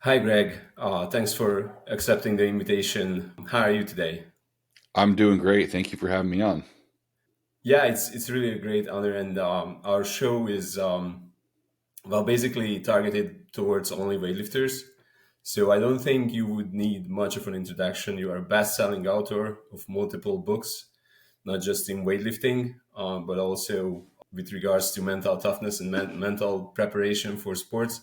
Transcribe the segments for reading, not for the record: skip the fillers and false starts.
Hi, Greg. Thanks for accepting the invitation. How are you today? I'm doing great. Thank you for having me on. Yeah, it's really a great honor, and our show is basically targeted towards only weightlifters. So I don't think you would need much of an introduction. You are a best-selling author of multiple books, not just in weightlifting, but also with regards to mental toughness and mental preparation for sports.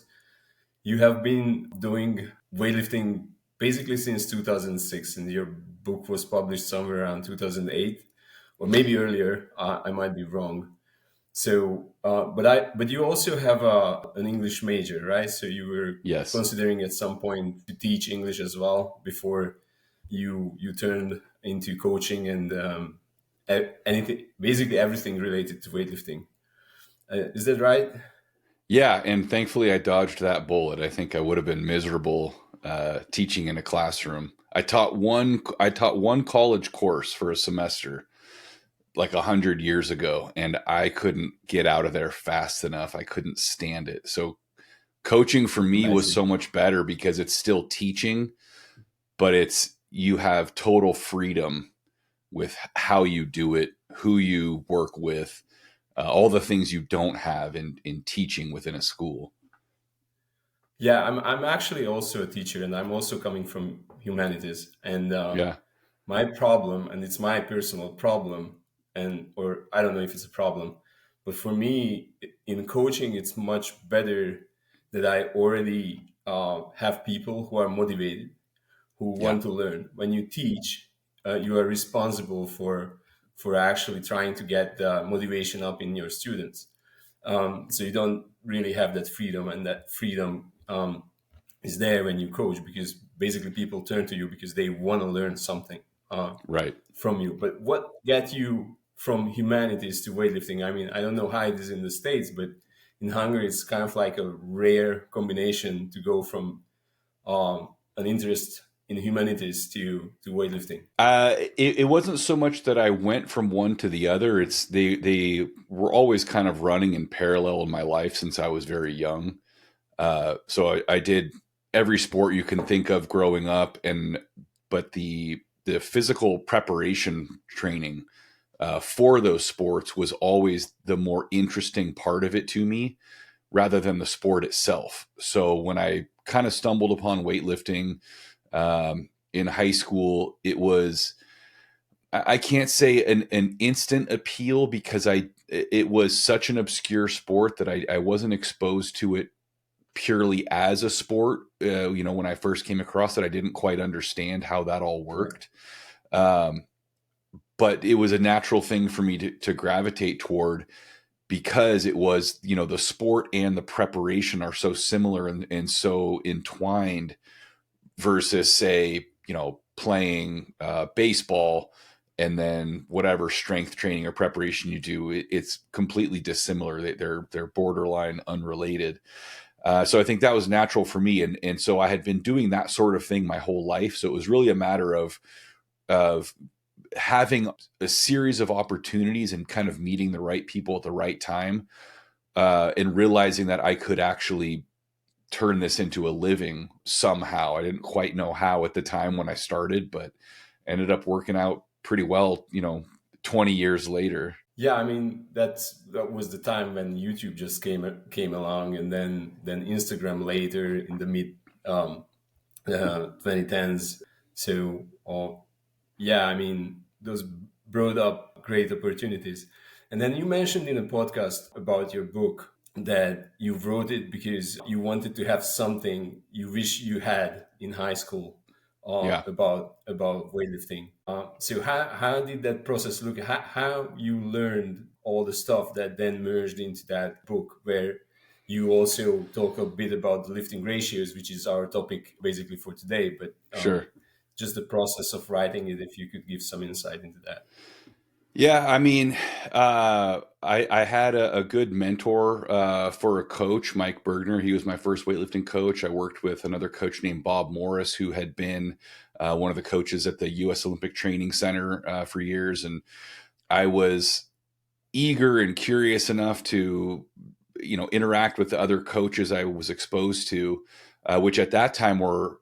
You have been doing weightlifting basically since 2006, and your book was published somewhere around 2008, or maybe earlier. I might be wrong. But you also have an English major, right? So you were Yes. considering at some point to teach English as well before you turned into coaching and anything, basically everything related to weightlifting. Is that right? Yeah, and thankfully I dodged that bullet. I think I would have been miserable teaching in a classroom. I taught one college course for a semester like 100 years ago, and I couldn't get out of there fast enough. I couldn't stand it. So coaching for me was Imagine. so much better because it's still teaching, but it's you have total freedom with how you do it, who you work with, all the things you don't have in teaching within a school. Yeah, I'm actually also a teacher, and I'm also coming from humanities. And Yeah, my problem, and it's my personal problem, and or I don't know if it's a problem, but for me in coaching, it's much better that I already have people who are motivated, who yeah, want to learn. When you teach, you are responsible for actually trying to get the motivation up in your students. So you don't really have that freedom, and that freedom is there when you coach, because basically people turn to you because they want to learn something uh, right. from you. But what get you from humanities to weightlifting? I mean, I don't know how it is in the States, but in Hungary, it's kind of like a rare combination to go from an interest in humanities to weightlifting. It wasn't so much that I went from one to the other. It's they were always kind of running in parallel in my life since I was very young. So I did every sport you can think of growing up, and but the physical preparation training for those sports was always the more interesting part of it to me rather than the sport itself. So when I kind of stumbled upon weightlifting in high school, it was I can't say an instant appeal because it was such an obscure sport that I wasn't exposed to it purely as a sport. When I first came across it, I didn't quite understand how that all Right. worked. Um, but it was a natural thing for me to gravitate toward because it was, the sport and the preparation are so similar and so entwined versus, say, playing baseball and then whatever strength training or preparation you do, it's completely dissimilar. They're borderline unrelated. So I think that was natural for me, and so I had been doing that sort of thing my whole life. So it was really a matter of having a series of opportunities and kind of meeting the right people at the right time, and realizing that I could actually turn this into a living somehow. I didn't quite know how at the time when I started, but ended up working out pretty well, 20 years later. Yeah, I mean that was the time when YouTube just came along, and then Instagram later in the mid 2010s. So, yeah, I mean, those brought up great opportunities. And then you mentioned in a podcast about your book that you wrote it because you wanted to have something you wish you had in high school Yeah. about weightlifting. So how did that process look? How you learned all the stuff that then merged into that book, where you also talk a bit about the lifting ratios, which is our topic basically for today. But Sure. just the process of writing it, if you could give some insight into that. Yeah, I mean, I had a good mentor for a coach, Mike Bergner. He was my first weightlifting coach. I worked with another coach named Bob Morris, who had been one of the coaches at the U.S. Olympic Training Center for years, and I was eager and curious enough to, interact with the other coaches I was exposed to. which at that time were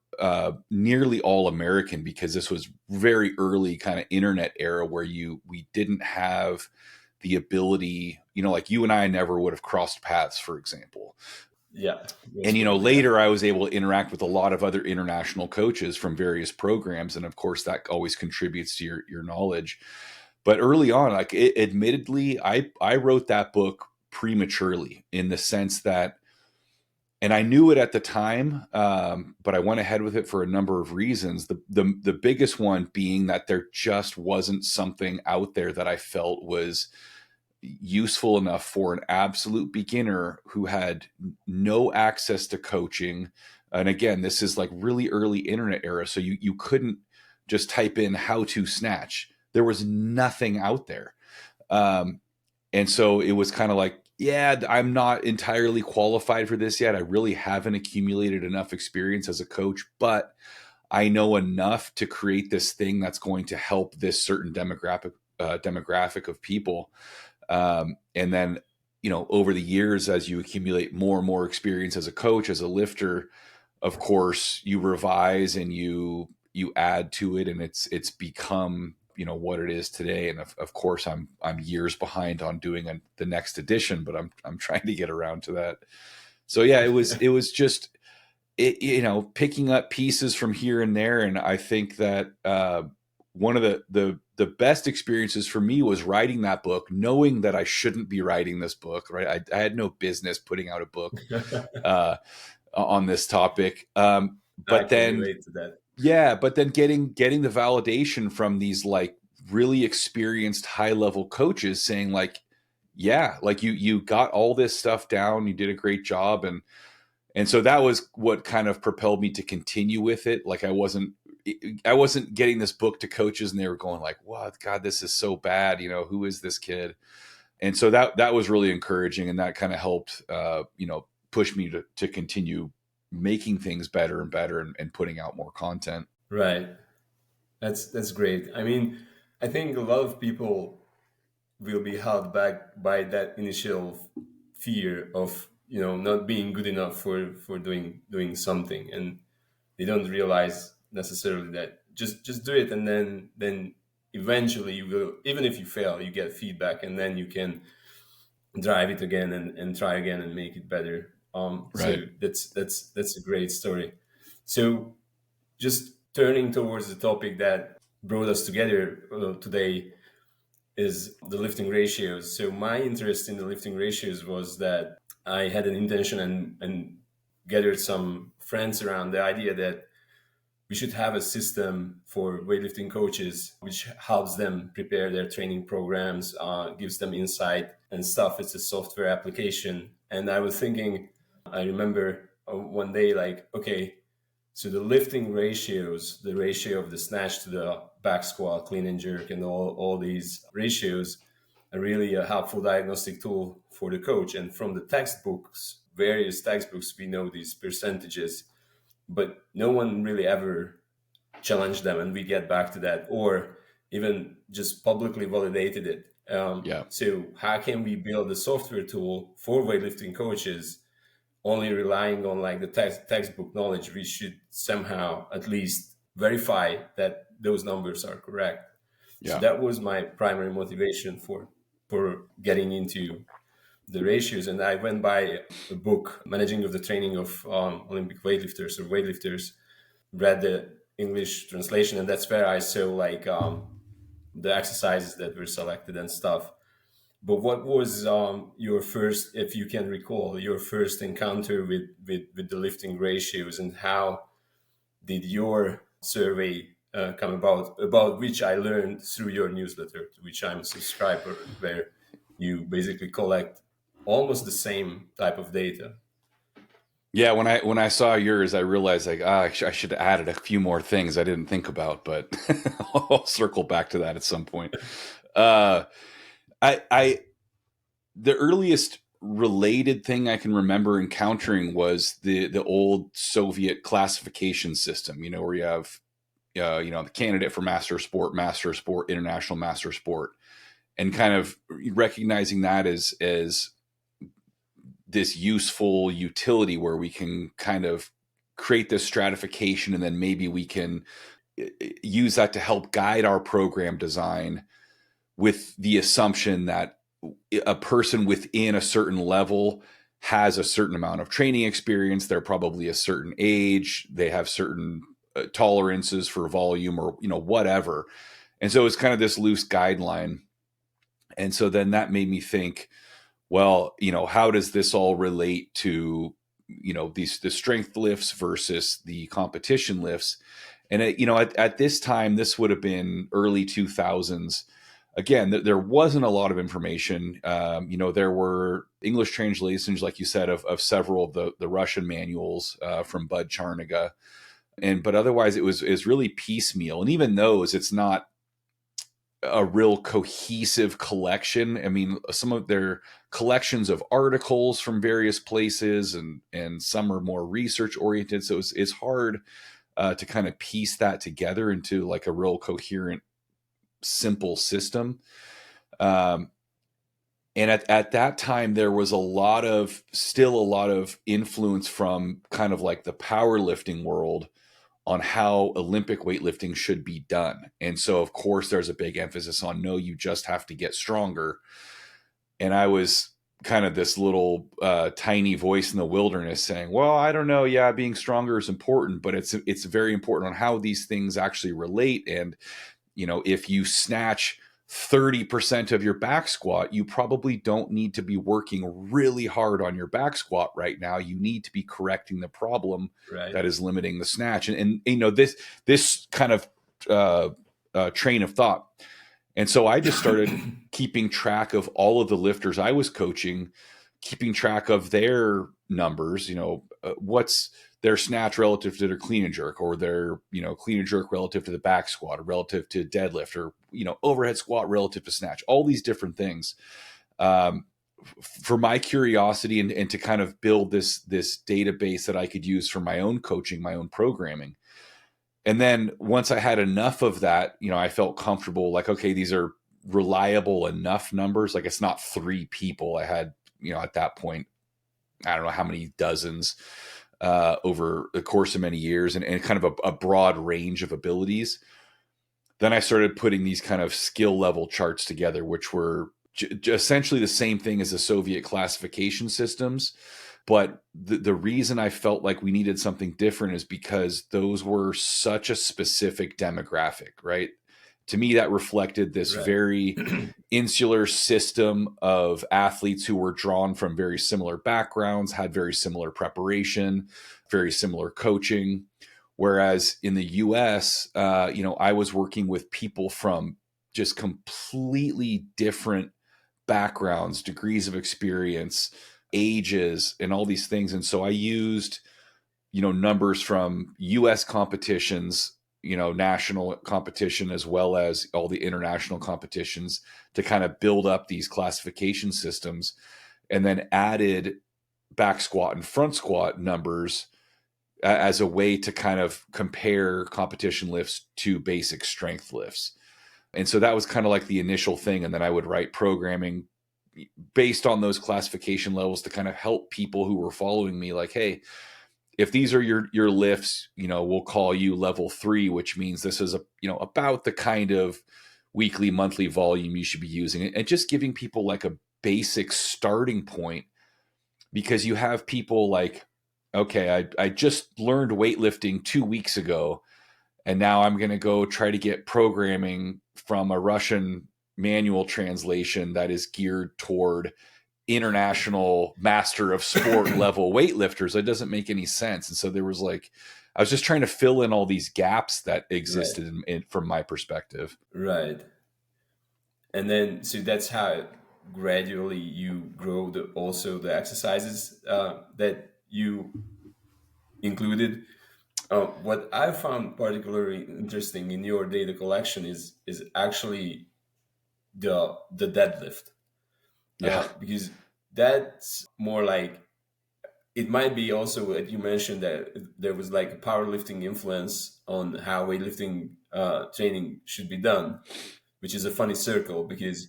nearly all American, because this was very early kind of internet era where we didn't have the ability, like you and I never would have crossed paths, for example. Yeah, And most probably, yeah. later I was able to interact with a lot of other international coaches from various programs, and of course that always contributes to your knowledge. But early on, like admittedly, I wrote that book prematurely, in the sense that, and I knew it at the time, but I went ahead with it for a number of reasons. The biggest one being that there just wasn't something out there that I felt was useful enough for an absolute beginner who had no access to coaching. And again, this is like really early internet era, so you couldn't just type in how to snatch. There was nothing out there. And so it was kind of like, yeah, I'm not entirely qualified for this yet. I really haven't accumulated enough experience as a coach, but I know enough to create this thing that's going to help this certain demographic of people. And then, over the years, as you accumulate more and more experience as a coach, as a lifter, of course, you revise and you add to it, and it's become what it is today. And of course, I'm years behind on doing the next edition, but I'm trying to get around to that. So yeah, it was just picking up pieces from here and there. And I think that one of the best experiences for me was writing that book, knowing that I shouldn't be writing this book, right? I had no business putting out a book uh, on this topic. I But can then, relate to that. yeah, but then getting the validation from these like really experienced high level coaches saying like, yeah, like you got all this stuff down, you did a great job. And so that was what kind of propelled me to continue with it. Like I wasn't getting this book to coaches and they were going like, "What, God, this is so bad. Who is this kid?" And so that was really encouraging, and that kind of helped, push me to continue making things better and better, and putting out more content. Right. That's great. I mean, I think a lot of people will be held back by that initial fear of not being good enough for doing something, and they don't realize necessarily that just do it, and then eventually you will, even if you fail, you get feedback, and then you can drive it again and try again and make it better. So Right. that's a great story. So just turning towards the topic that brought us together today is the lifting ratios. So my interest in the lifting ratios was that I had an intention and gathered some friends around the idea that we should have a system for weightlifting coaches which helps them prepare their training programs, gives them insight and stuff. It's a software application. And I was thinking, I remember one day, like, okay, so the lifting ratios, the ratio of the snatch to the back squat, clean and jerk, and all these ratios are really a helpful diagnostic tool for the coach. And from the textbooks, various textbooks, we know these percentages, but no one really ever challenged them. And we get back to that, or even just publicly validated it. Yeah. So how can we build a software tool for weightlifting coaches only relying on like the textbook knowledge? We should somehow at least verify that those numbers are correct. So Yeah. that was my primary motivation for getting into the ratios. And I went by a book, Managing of the Training of Olympic Weightlifters or Weightlifters, read the English translation, and that's where I saw like the exercises that were selected and stuff. But what was your first, if you can recall, your first encounter with the lifting ratios, and how did your survey come about which I learned through your newsletter, to which I'm a subscriber, where you basically collect almost the same type of data? Yeah, when I saw yours, I realized like, I should have added a few more things I didn't think about, but I'll circle back to that at some point. Uh, I the earliest related thing I can remember encountering was the old Soviet classification system. Where you have the candidate for master sport, international master sport, and kind of recognizing that as this useful utility where we can kind of create this stratification, and then maybe we can use that to help guide our program design with the assumption that a person within a certain level has a certain amount of training experience. They're probably a certain age. They have certain tolerances for volume, or whatever. And so it's kind of this loose guideline. And so then that made me think, well, how does this all relate to the strength lifts versus the competition lifts? And at this time, this would have been early 2000s. Again, there wasn't a lot of information. There were English translations, like you said, of several of the Russian manuals from Bud Charnaga, but otherwise it was really piecemeal. And even those, it's not a real cohesive collection. I mean, some of their collections of articles from various places, and some are more research oriented. So it's hard to kind of piece that together into like a real coherent, simple system. And at that time, there was still a lot of influence from kind of like the powerlifting world on how Olympic weightlifting should be done. And so, of course, there's a big emphasis on, no, you just have to get stronger. And I was kind of this little tiny voice in the wilderness saying, well, I don't know. Yeah, being stronger is important, but it's very important on how these things actually relate. And, if you snatch 30% of your back squat, you probably don't need to be working really hard on your back squat right now. You need to be correcting the problem Right. that is limiting the snatch. And this kind of train of thought. And so I just started keeping track of all of the lifters I was coaching, keeping track of their numbers, what's their snatch relative to their clean and jerk, or their, clean and jerk relative to the back squat, or relative to deadlift, or, overhead squat relative to snatch, all these different things. For my curiosity, and to kind of build this database that I could use for my own coaching, my own programming. And then once I had enough of that, I felt comfortable, like, okay, these are reliable enough numbers. Like, it's not 3 people. I had, at that point, I don't know how many dozens over the course of many years, and kind of a broad range of abilities. Then I started putting these kind of skill level charts together, which were essentially the same thing as the Soviet classification systems. But the reason I felt like we needed something different is because those were such a specific demographic, right? To me, that reflected this Right. very insular system of athletes who were drawn from very similar backgrounds, had very similar preparation, very similar coaching. Whereas in the US, I was working with people from just completely different backgrounds, degrees of experience, ages, and all these things. And so I used, numbers from US competitions, national competition, as well as all the international competitions, to kind of build up these classification systems, and then added back squat and front squat numbers as a way to kind of compare competition lifts to basic strength lifts. And so that was kind of like the initial thing. And then I would write programming based on those classification levels to kind of help people who were following me, like, hey, if these are your lifts, we'll call you level 3, which means this is about the kind of weekly, monthly volume you should be using, and just giving people like a basic starting point. Because you have people like, okay, I just learned weightlifting 2 weeks ago, and now I'm going to go try to get programming from a Russian manual translation that is geared toward international master of sport level weightlifters. It doesn't make any sense. And so there was like, I was just trying to fill in all these gaps that Right. existed from my perspective. Right. And then, so that's how gradually you grow also the exercises that you included. What I found particularly interesting in your data collection is actually the deadlift, Yeah. because that's more like, it might be also what you mentioned, that there was like a powerlifting influence on how weightlifting training should be done, which is a funny circle, because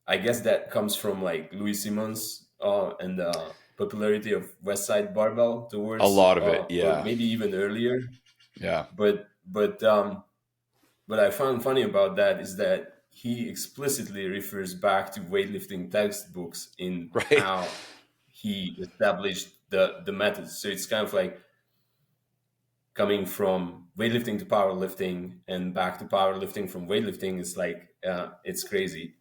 I guess that comes from like Louis Simmons and popularity of West Side Barbell A towards, lot of it. or Yeah. maybe even earlier. Yeah. But what I found funny about that is that he explicitly refers back to weightlifting textbooks in Right. how he established the methods. So it's kind of like coming from weightlifting to powerlifting and back to powerlifting from weightlifting. Is like it's crazy.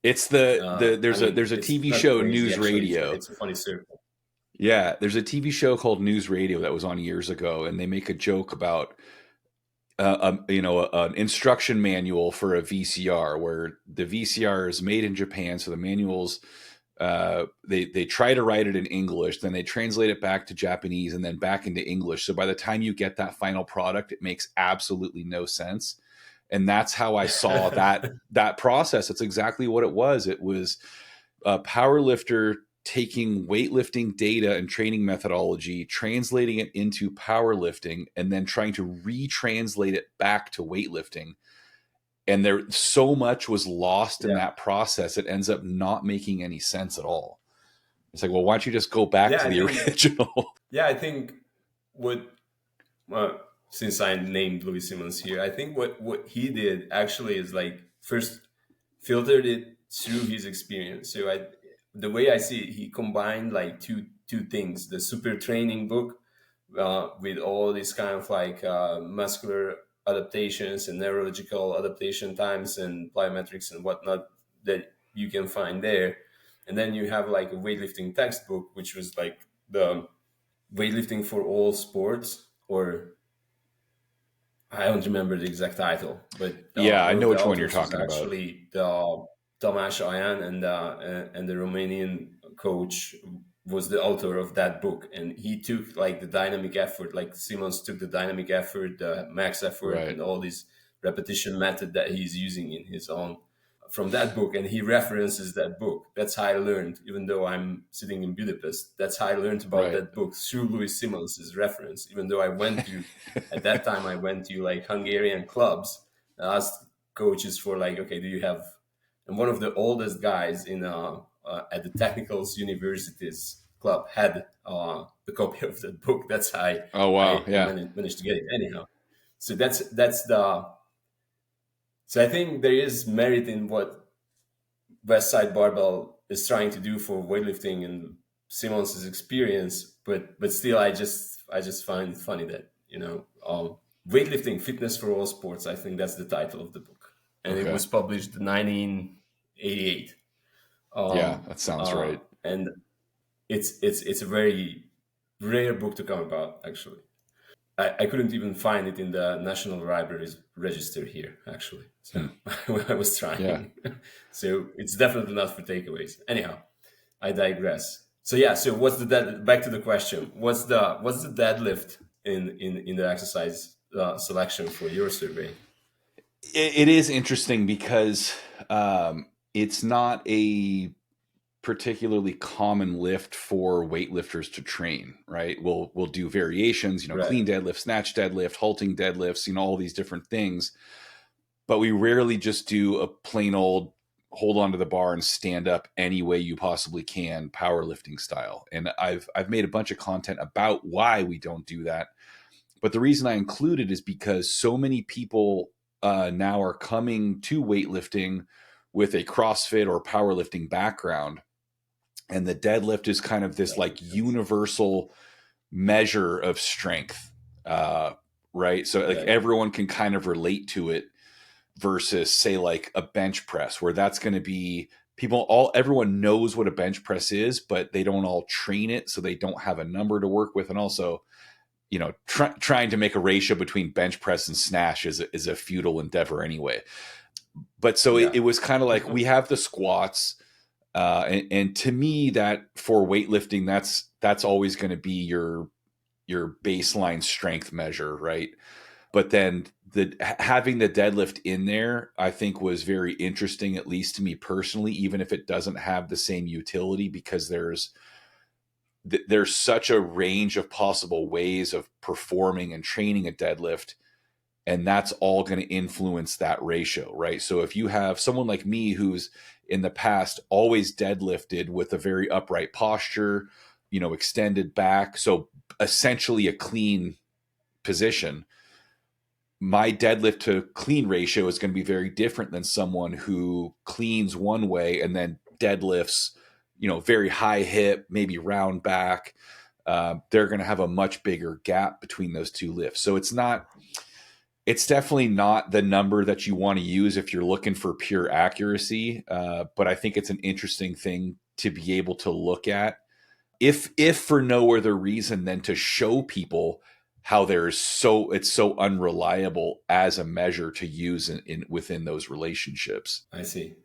It's I mean, there's a it's TV not show, crazy News actually. Radio. It's a funny circle. Yeah, there's a TV show called News Radio that was on years ago, and they make a joke about an instruction manual for a VCR, where the VCR is made in Japan, so the manuals they try to write it in English, then they translate it back to Japanese, and then back into English. So by the time you get that final product, it makes absolutely no sense. And that's how I saw that process. It's exactly what it was. It was a power lifter taking weightlifting data and training methodology, translating it into powerlifting, and then trying to retranslate it back to weightlifting. And there so much was lost in Yeah, that process, it ends up not making any sense at all. It's like, well, why don't you just go back yeah. to I the think original? yeah, I think what since I named Louis Simmons here, I think what he did actually is like first filtered it through his experience. So the way I see it, he combined like two things: the super training book with all these kind of like muscular adaptations and neurological adaptation times and plyometrics and whatnot that you can find there. And then you have like a weightlifting textbook, which was like the weightlifting for all sports, or I don't remember the exact title, but Yeah, I one know of the which one you're authors was talking about. actually the Tomáš Ayan, and the Romanian coach was the author of that book, and he took like the dynamic effort, like Simons took the dynamic effort, the max effort, Right. and all this repetition method that he's using in his own from that book, and he references that book. That's how I learned, even though I'm sitting in Budapest. That's how I learned about Right. that book through Louis Simons's reference. Even though I went to, at that time, I went to like Hungarian clubs. I asked coaches for like, okay, do you have? And one of the oldest guys in at the Technicals Universities club had the copy of that book. That's how Oh wow. I Yeah. managed to get it. Anyhow, so that's the. So I think there is merit in what West Side Barbell is trying to do for weightlifting and Simons's experience, but still, I just find it funny that weightlifting fitness for all sports. I think that's the title of the book, and it Okay. was published in 1988. Yeah, that sounds right. And it's a very rare book to come about. Actually, I couldn't even find it in the National Library's register here, actually. So Hmm. when I was Yeah. trying. So it's definitely not for takeaways. Anyhow, I digress. So yeah, so what's the back to the question. What's the deadlift in the exercise selection for your survey? It is interesting because it's not a particularly common lift for weightlifters to train, right? We'll do variations, Right. clean deadlift, snatch deadlift, halting deadlifts, all these different things, but we rarely just do a plain old hold onto the bar and stand up any way you possibly can, powerlifting style. And I've made a bunch of content about why we don't do that. But the reason I include it is because so many people now are coming to weightlifting with a CrossFit or powerlifting background, and the deadlift is kind of this That like makes sense. universal measure of strength, uh, right? So like Right. everyone can kind of relate to it versus say like a bench press, where that's going to be everyone knows what a bench press is, but they don't all train it, so they don't have a number to work with. And also, trying to make a ratio between bench press and snatch is a futile endeavor anyway. But so it Yeah. was kind of like we have the squats, and to me, that for weightlifting, that's always going to be your baseline strength measure, right? But then having the deadlift in there, I think was very interesting, at least to me personally, even if it doesn't have the same utility, because there's such a range of possible ways of performing and training a deadlift and that's all going to influence that ratio, right? So if you have someone like me who's in the past always deadlifted with a very upright posture, extended back, so essentially a clean position, my deadlift to clean ratio is going to be very different than someone who cleans one way and then deadlifts, very high hip, maybe round back. They're going to have a much bigger gap between those two lifts. So it's definitely not the number that you want to use if you're looking for pure accuracy. But I think it's an interesting thing to be able to look at, if for no other reason than to show people how it's so unreliable as a measure to use in within those relationships. I see.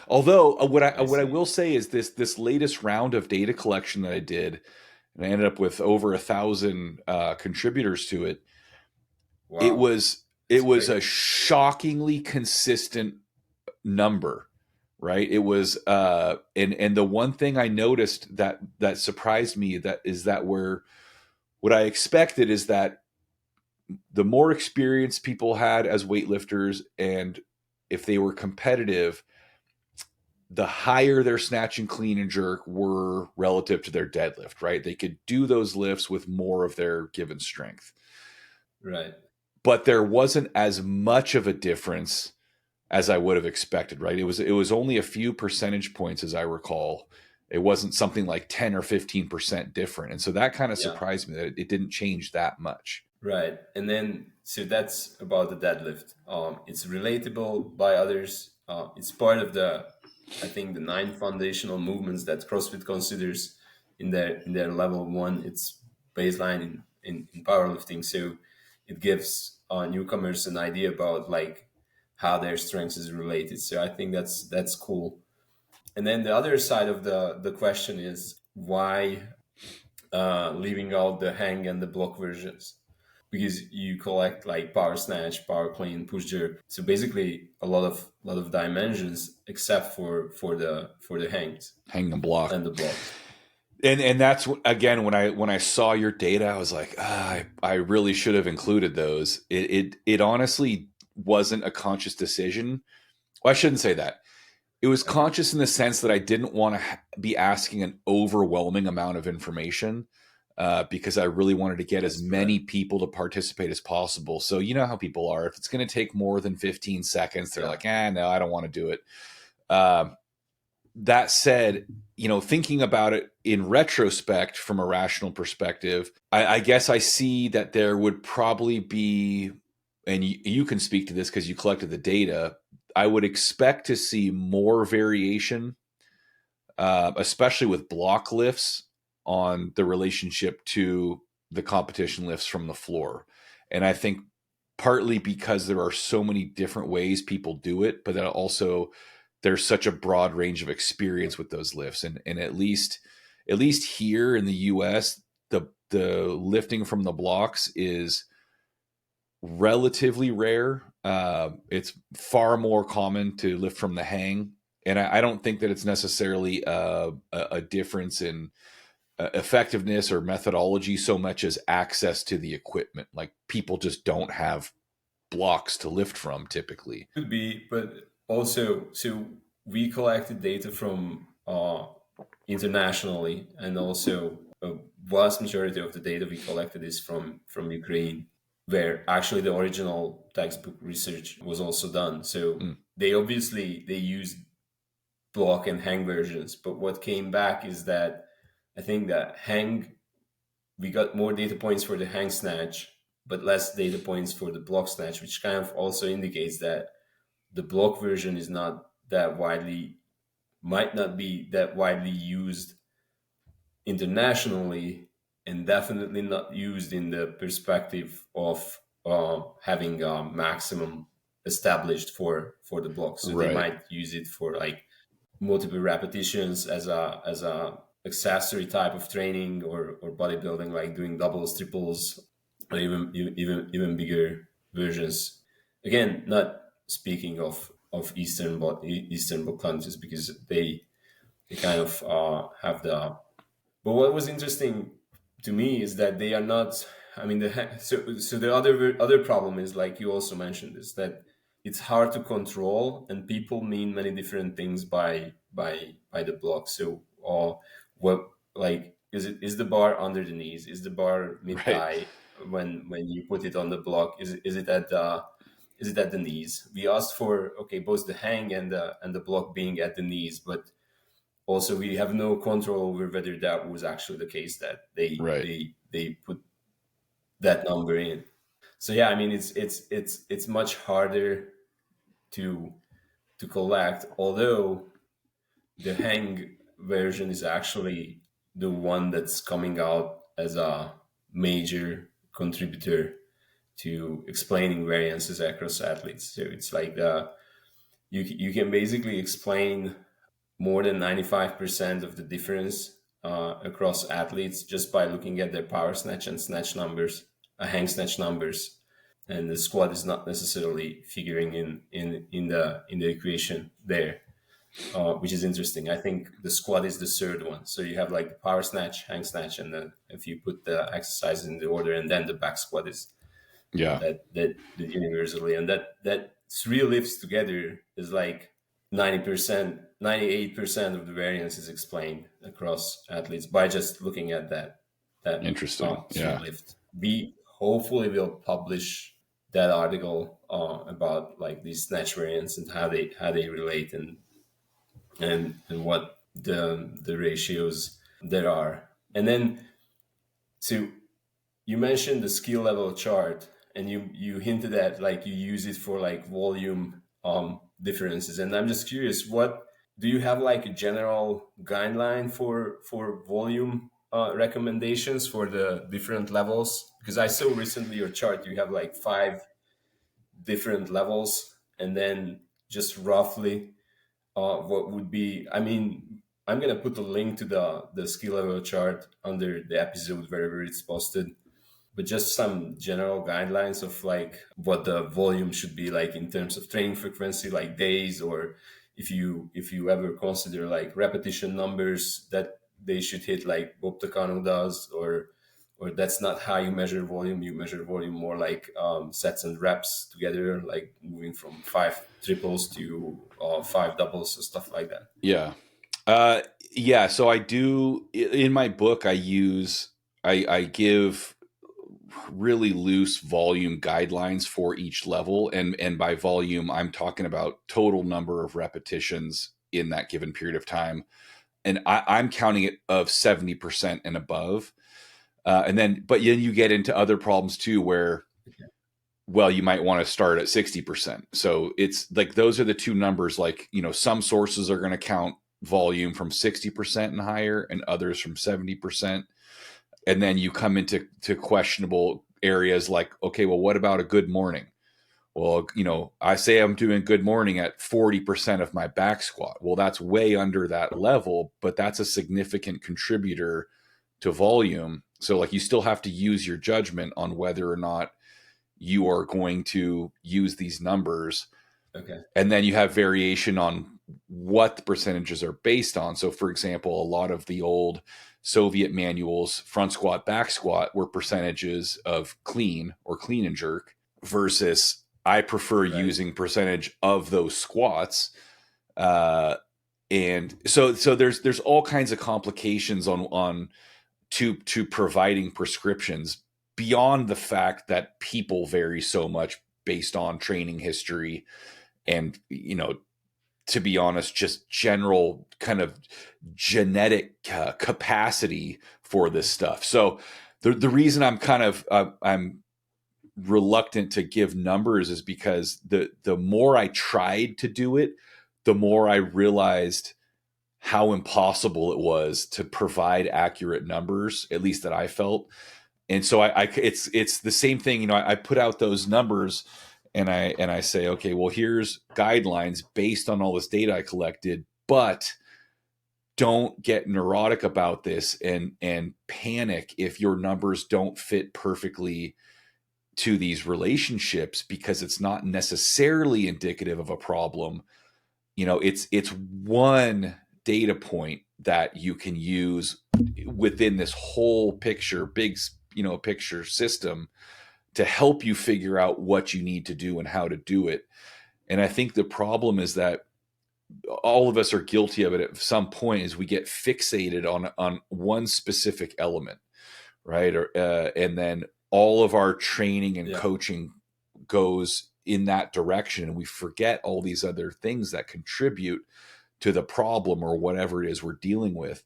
Although I what I see. will say is this latest round of data collection that I did, and I ended up with over 1,000 contributors to it. It Wow. was That's it was great. a shockingly consistent number, right? It was and the one thing I noticed that surprised me, that is that where what I expected is that the more experience people had as weightlifters, and if they were competitive, the higher their snatch and clean and jerk were relative to their deadlift, right? They could do those lifts with more of their given strength. Right. But there wasn't as much of a difference as I would have expected, right? It was only a few percentage points, as I recall. It wasn't something like 10 or 15% different. And so that kind of Yeah. surprised me that it didn't change that much. Right. And then, so that's about the deadlift. It's relatable by others. It's part of I think, the nine foundational movements that CrossFit considers in their level one. It's baseline in powerlifting. So it gives newcomers an idea about like how their strengths is related. So I think that's cool. And then the other side of the question is why leaving out the hang and the block versions, because you collect like power snatch, power clean, push jerk. So basically a lot of dimensions except for the hangs Hang and block. and the blocks. And that's again, when I saw your data, I was like, I really should have included those. It honestly wasn't a conscious decision. Well, I shouldn't say that. It was Okay. conscious in the sense that I didn't want to be asking an overwhelming amount of information, because I really wanted to get as Yes, right. many people to participate as possible. So you know how people are. If it's going to take more than 15 seconds, they're Yeah. like, no, I don't want to do it. Um, that said, thinking about it in retrospect from a rational perspective, I guess I see that there would probably be, and you can speak to this because you collected the data. I would expect to see more variation, especially with block lifts, on the relationship to the competition lifts from the floor. And I think partly because there are so many different ways people do it, but then also there's such a broad range of experience with those lifts. And at least here in the US, the lifting from the blocks is relatively rare. It's far more common to lift from the hang, and I don't think that it's necessarily a difference in effectiveness or methodology so much as access to the equipment. Like people just don't have blocks to lift from typically. Could be, but also, so we collected data from internationally, and also a vast majority of the data we collected is from Ukraine, where actually the original textbook research was also done. So Mm, they used block and hang versions, but what came back is that I think that hang we got more data points for the hang snatch, but less data points for the block snatch, which kind of also indicates that the block version is not that widely might not be that widely used internationally, and definitely not used in the perspective of having a maximum established for the block. So they right. might use it for like multiple repetitions as a accessory type of training, or bodybuilding, like doing doubles, triples, or even bigger versions. Again, not speaking of Eastern Bloc countries, because they kind of have the. But what was interesting to me is that they are not I mean, so the other problem is, like you also mentioned, is that it's hard to control, and people mean many different things by the block. So, what, like, is the bar under the knees? Is the bar mid Right. thigh when you put it on the block? Is it at the knees? We asked for, okay, both the hang and the block being at the knees, but also we have no control over whether that was actually the case, that Right. they put that number in. So yeah, I mean, it's much harder to collect, although the hang version is actually the one that's coming out as a major contributor to explaining variances across athletes. So it's like you can basically explain more than 95% of the difference across athletes just by looking at their power snatch and snatch numbers, hang snatch numbers, and the squat is not necessarily figuring in the equation there, which is interesting. I think the squat is the third one. So you have like the power snatch, hang snatch, and then if you put the exercises in the order, and then the back squat is Yeah. that universally, and that three lifts together is like 90%, 98% of the variance is explained across athletes by just looking at that Interesting. three Yeah. lift. We hopefully will publish that article about like these snatch variants and how they relate, and what the ratios there are. And then, so you mentioned the skill level chart, and you hinted at like you use it for like volume differences, and I'm just curious, what do you have, like a general guideline for volume recommendations for the different levels? Because I saw recently your chart, you have like five different levels, and then just roughly what would be, I mean, I'm gonna put a link to the skill level chart under the episode wherever it's posted, but just some general guidelines of like what the volume should be like in terms of training frequency, like days, or if you ever consider like repetition numbers that they should hit, like Bob Takano does, or that's not how you measure volume. You measure volume more like sets and reps together, like moving from five triples to five doubles and stuff like that. Yeah. Yeah. So I do in my book, I give really loose volume guidelines for each level. And by volume, I'm talking about total number of repetitions in that given period of time. And I'm counting it of 70% and above. But then you get into other problems too, where, well, you might want to start at 60%. So it's like those are the two numbers. Like, some sources are going to count volume from 60% and higher, and others from 70%. And then you come into questionable areas like, okay, well, what about a good morning? Well, I say I'm doing good morning at 40% of my back squat. Well, that's way under that level, but that's a significant contributor to volume. So, like, you still have to use your judgment on whether or not you are going to use these numbers. Okay. And then you have variation on what the percentages are based on. So, for example, a lot of the old Soviet manuals, front squat, back squat, were percentages of clean or clean and jerk, versus I prefer Right. using percentage of those squats. And so there's all kinds of complications on to providing prescriptions, beyond the fact that people vary so much based on training history and, to be honest, just general kind of genetic capacity for this stuff. So the reason I'm kind of I'm reluctant to give numbers is because the more I tried to do it, the more I realized how impossible it was to provide accurate numbers, at least that I felt. And so it's the same thing. I put out those numbers, and I say, okay, well, here's guidelines based on all this data I collected, but don't get neurotic about this and panic if your numbers don't fit perfectly to these relationships, because it's not necessarily indicative of a problem. It's one data point that you can use within this whole picture, big picture system to help you figure out what you need to do and how to do it. And I think the problem is that all of us are guilty of it at some point, is we get fixated on one specific element, right? And then all of our training and Yeah. coaching goes in that direction, and we forget all these other things that contribute to the problem or whatever it is we're dealing with.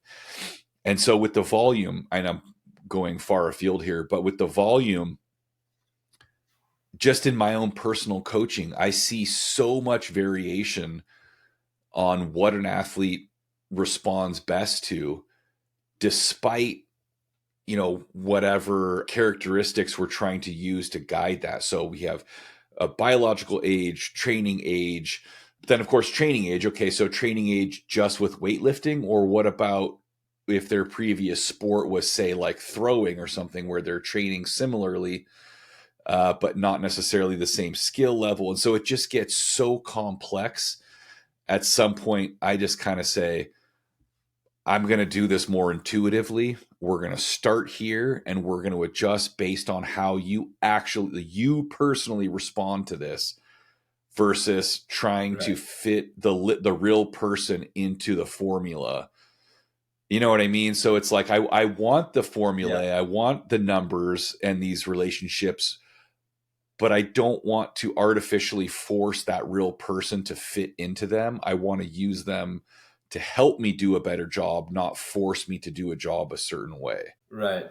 And so with the volume, and I'm going far afield here, but with the volume, just in my own personal coaching, I see so much variation on what an athlete responds best to, despite whatever characteristics we're trying to use to guide that. So we have a biological age, training age, then of course training age. Okay, so training age just with weightlifting, or what about if their previous sport was, say, like throwing or something, where they're training similarly, but not necessarily the same skill level. And so it just gets so complex. At some point, I just kind of say, I'm going to do this more intuitively. We're going to start here, and we're going to adjust based on how you personally respond to this, versus trying to Right. fit the real person into the formula. You know what I mean? So it's like, I want the Yeah. formula, I want the numbers and these relationships, but I don't want to artificially force that real person to fit into them. I want to use them to help me do a better job, not force me to do a job a certain way. Right.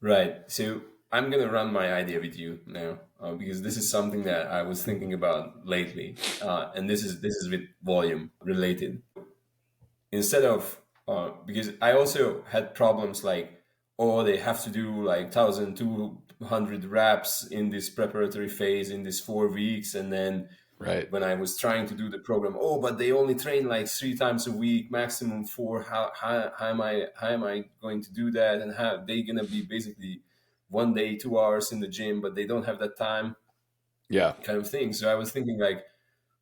Right. So I'm gonna run my idea with you now, because this is something that I was thinking about lately, and this is with volume related. Instead of because I also had problems like, oh, they have to do like 1,200 reps in this preparatory phase in this 4 weeks, and then Right. when I was trying to do the program, oh, but they only train like 3 times a week, maximum four. How am I going to do that? And how they gonna be basically one day, 2 hours in the gym, but they don't have that time, Yeah. kind of thing. So I was thinking like,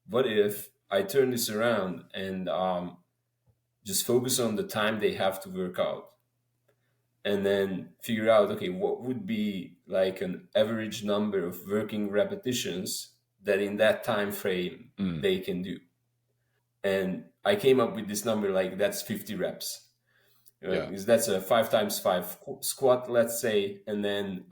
what if I turn this around and just focus on the time they have to work out, and then figure out, okay, what would be like an average number of working repetitions that in that time frame Mm. they can do. And I came up with this number, like that's 50 reps, Yeah. because that's a 5 times 5 squat, let's say, and then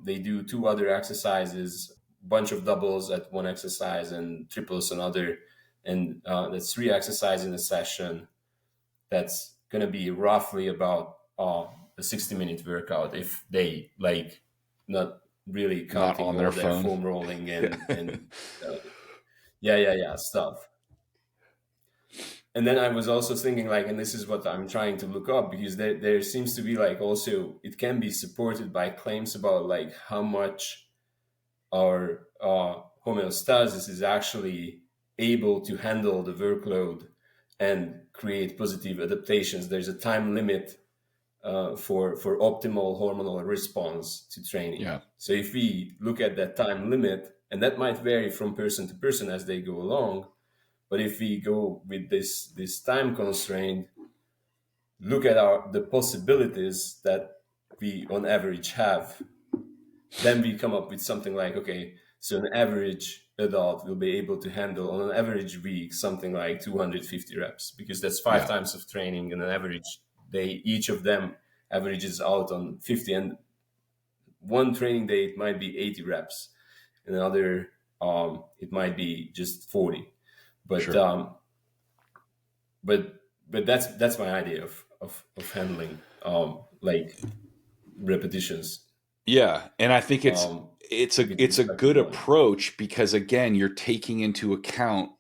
they do two other exercises, bunch of doubles at one exercise and triples another, and that's three exercises in a session. That's going to be roughly about a 60-minute workout, if they like, not really Not counting on their all their phone. foam rolling and yeah, stuff. And then I was also thinking like, and this is what I'm trying to look up, because there seems to be like, also it can be supported by claims about like how much our homeostasis is actually able to handle the workload and create positive adaptations. There's a time limit for optimal hormonal response to training. Yeah. So if we look at that time limit, and that might vary from person to person as they go along, but if we go with this time constraint, look at the possibilities that we on average have, then we come up with something like, okay, so an average adult will be able to handle on an average week something like 250 reps, because that's five Yeah. times of training in an average day. Each of them averages out on 50, and one training day it might be 80 reps, and another it might be just 40. But Sure. but that's my idea of handling like repetitions, Yeah, and I think it's um, it's with a it's a respect to good volume. approach, because again, you're taking into account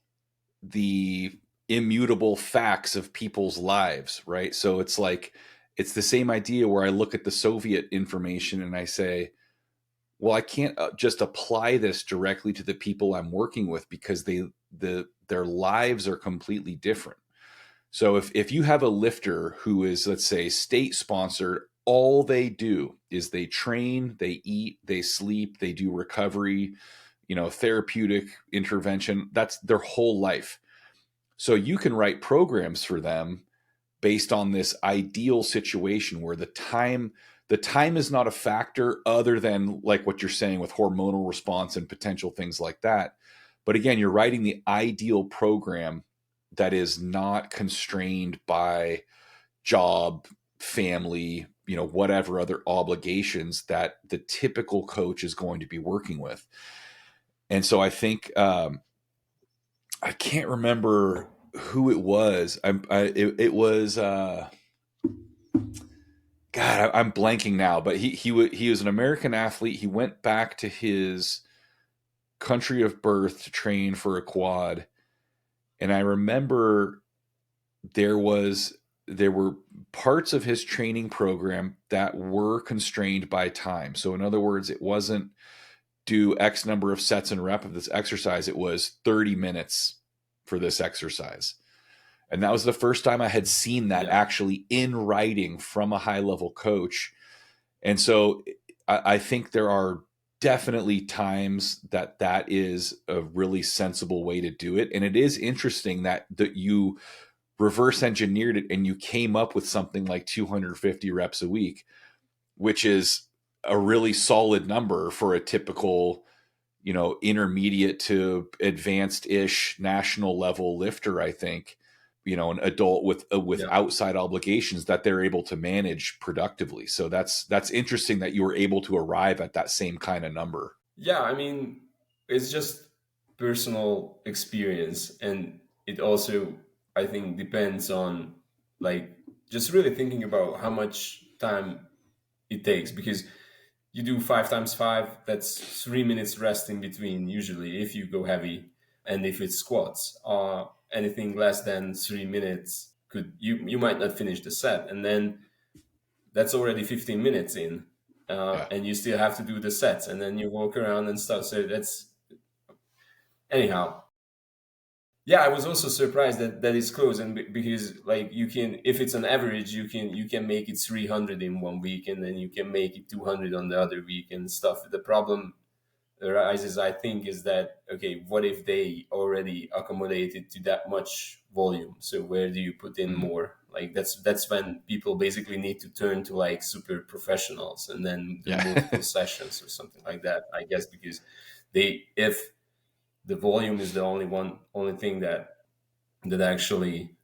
the immutable facts of people's lives, right? So it's like, it's the same idea where I look at the Soviet information and I say, well, I can't just apply this directly to the people I'm working with, because their lives are completely different. So if you have a lifter who is, let's say, state sponsored, all they do is they train, they eat, they sleep, they do recovery, therapeutic intervention. That's their whole life. So you can write programs for them based on this ideal situation where the time is not a factor other than like what you're saying with hormonal response and potential things like that. But again, you're writing the ideal program that is not constrained by job, family, whatever other obligations that the typical coach is going to be working with. And so I think I can't remember who it was. It was God. I'm blanking now, but he was an American athlete. He went back to his country of birth to train for a quad, and I remember there was there were parts of his training program that were constrained by time. So in other words, it wasn't do X number of sets and rep of this exercise. It was 30 minutes for this exercise. And that was the first time I had seen that Yeah. actually in writing from a high level coach. And so I think there are definitely times that is a really sensible way to do it. And it is interesting that you reverse engineered it and you came up with something like 250 reps a week, which is a really solid number for a typical, intermediate to advanced ish national level lifter. I think, an adult with Yeah. outside obligations that they're able to manage productively. So that's interesting that you were able to arrive at that same kind of number. Yeah, I mean, it's just personal experience, and it also, I think, depends on like just really thinking about how much time it takes, because you do 5 times 5, that's 3 minutes rest in between usually if you go heavy, and if it's squats, anything less than 3 minutes could you might not finish the set, and then that's already 15 minutes in, Yeah. and you still have to do the sets, and then you walk around and stuff. So that's anyhow. Yeah, I was also surprised that it's close, and because like you can, if it's an average, you can make it 300 in one week, and then you can make it 200 on the other week and stuff. The problem arises, I think, is that okay, what if they already accommodated to that much volume? So where do you put in Mm. more? Like that's when people basically need to turn to like super professionals and then do Yeah. multiple sessions or something like that. I guess because they if the volume is the only thing that actually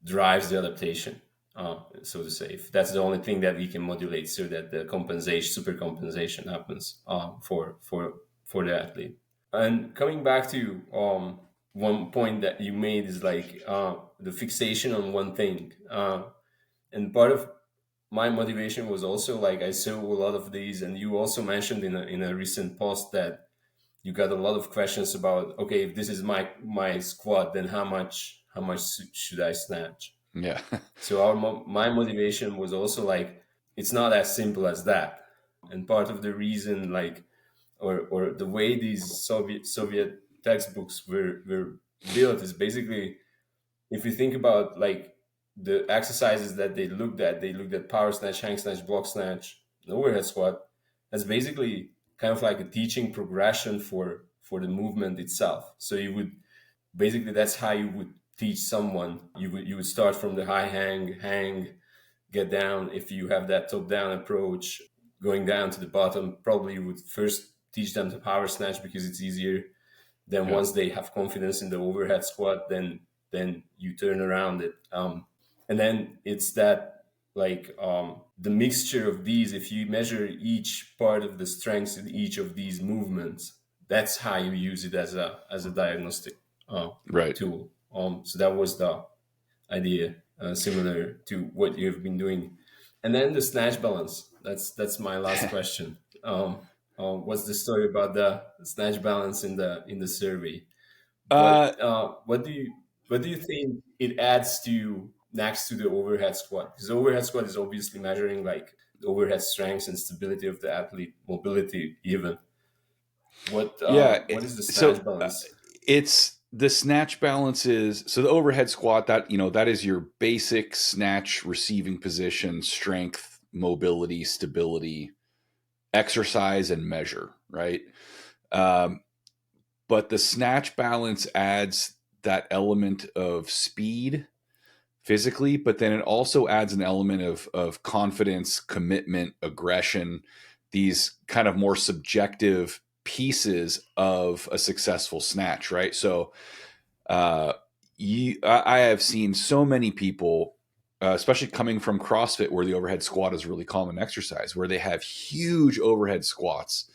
drives the adaptation, so to say. If that's the only thing that we can modulate, so that the compensation, super compensation, happens for the athlete. And coming back to one point that you made is like the fixation on one thing, and part of my motivation was also like I saw a lot of these, and you also mentioned in a recent post that you got a lot of questions about okay, if this is my squat, then how much should I snatch? Yeah. So my motivation was also like it's not as simple as that, and part of the reason like or the way these Soviet textbooks were built is basically, if you think about like the exercises that they looked at power snatch, hang snatch, block snatch, and overhead squat. That's basically kind of like a teaching progression for the movement itself. So you would basically, that's how you would teach someone. You would start from the high hang, get down. If you have that top down approach, going down to the bottom, probably you would first teach them the power snatch because it's easier. Then Yeah. once they have confidence in the overhead squat, then you turn around it, and then it's that like the mixture of these. If you measure each part of the strengths in each of these movements, that's how you use it as a diagnostic uh, Right. tool. So that was the idea, similar to what you've been doing. And then the snatch balance. That's my last question. What's the story about the snatch balance in the survey? uh, What do you think it adds to next to the overhead squat? Because the overhead squat is obviously measuring like the overhead strength and stability of the athlete, mobility even. What yeah. what is the So snatch balance? it's the snatch balance is so the overhead squat that is your basic snatch receiving position, strength, mobility, stability, exercise, and measure, right? Um, but the snatch balance adds that element of speed physically, but then it also adds an element of confidence, commitment, aggression, these kind of more subjective pieces of a successful snatch, right? So uh, I have seen so many people, especially coming from CrossFit, where the overhead squat is a really common exercise, where they have huge overhead squats,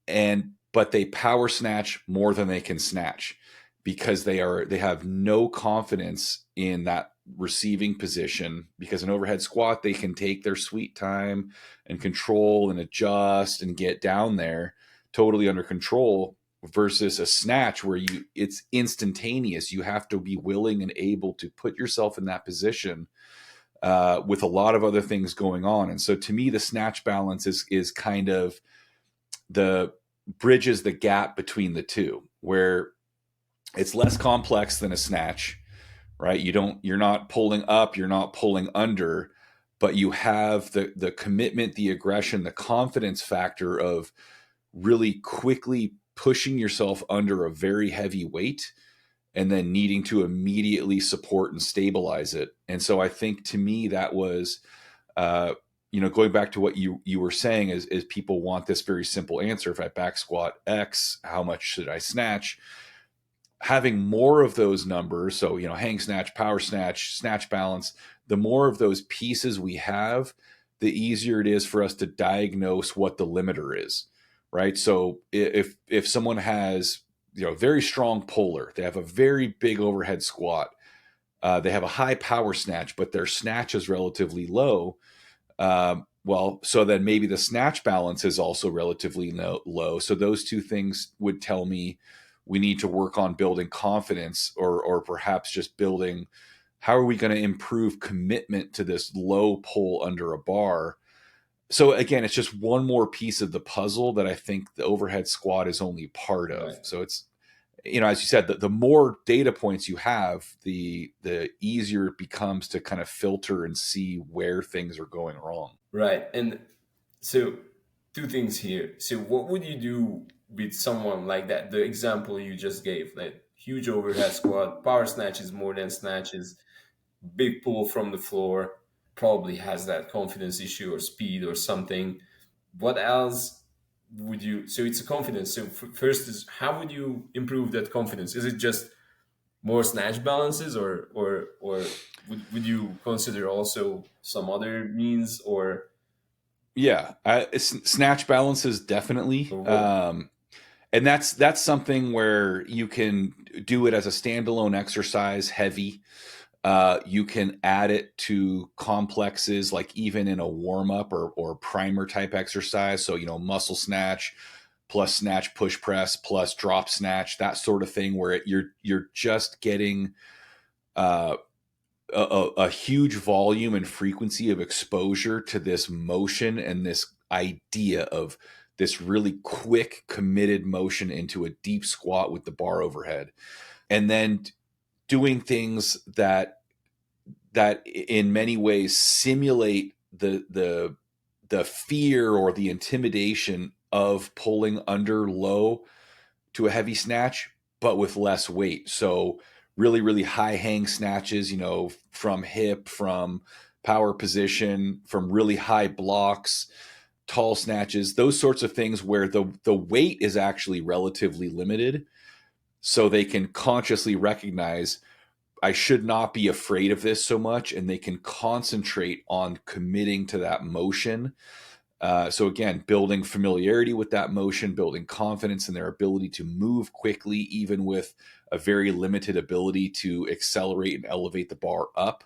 and but they power snatch more than they can snatch because they have no confidence in that receiving position, because an overhead squat they can take their sweet time and control and adjust and get down there totally under control, versus a snatch where you it's instantaneous. You have to be willing and able to put yourself in that position with a lot of other things going on. And so to me, the snatch balance is kind of the bridges the gap between the two, where it's less complex than a snatch, right? You're not pulling up, you're not pulling under, but you have the commitment, the aggression, the confidence factor of really quickly pushing yourself under a very heavy weight and then needing to immediately support and stabilize it. And so I think to me that was uh, going back to what you were saying, is people want this very simple answer. If I back squat X, how much should I snatch? Having more of those numbers, so hang snatch, power snatch, snatch balance, the more of those pieces we have, the easier it is for us to diagnose what the limiter is, right? So if someone has very strong puller, they have a very big overhead squat, they have a high power snatch, but their snatch is relatively low. Well, so then maybe the snatch balance is also relatively low. So those two things would tell me we need to work on building confidence, or perhaps just building, how are we going to improve commitment to this low pull under a bar? So again, it's just one more piece of the puzzle that I think the overhead squat is only part of. Right. So it's, as you said, the more data points you have, the easier it becomes to kind of filter and see where things are going wrong. Right. And so, two things here. So, what would you do with someone like that? The example you just gave, like huge overhead squat, power snatches more than snatches, big pull from the floor, probably has that confidence issue or speed or something. What else would you? So, it's a confidence. So, first is, how would you improve that confidence? Is it just more snatch balances, or would you consider also some other means, Yeah, snatch balances definitely, or what? and that's something where you can do it as a standalone exercise, heavy. You can add it to complexes, like even in a warm up or primer type exercise. So muscle snatch plus snatch push press plus drop snatch, that sort of thing, where you're just getting uh, a huge volume and frequency of exposure to this motion and this idea of this really quick committed motion into a deep squat with the bar overhead, and then doing things that in many ways simulate the fear or the intimidation of pulling under low to a heavy snatch, but with less weight. So really, really high hang snatches, from hip, from power position, from really high blocks, tall snatches, those sorts of things where the weight is actually relatively limited. So they can consciously recognize, I should not be afraid of this so much, and they can concentrate on committing to that motion. So again, building familiarity with that motion, building confidence in their ability to move quickly, even with a very limited ability to accelerate and elevate the bar up.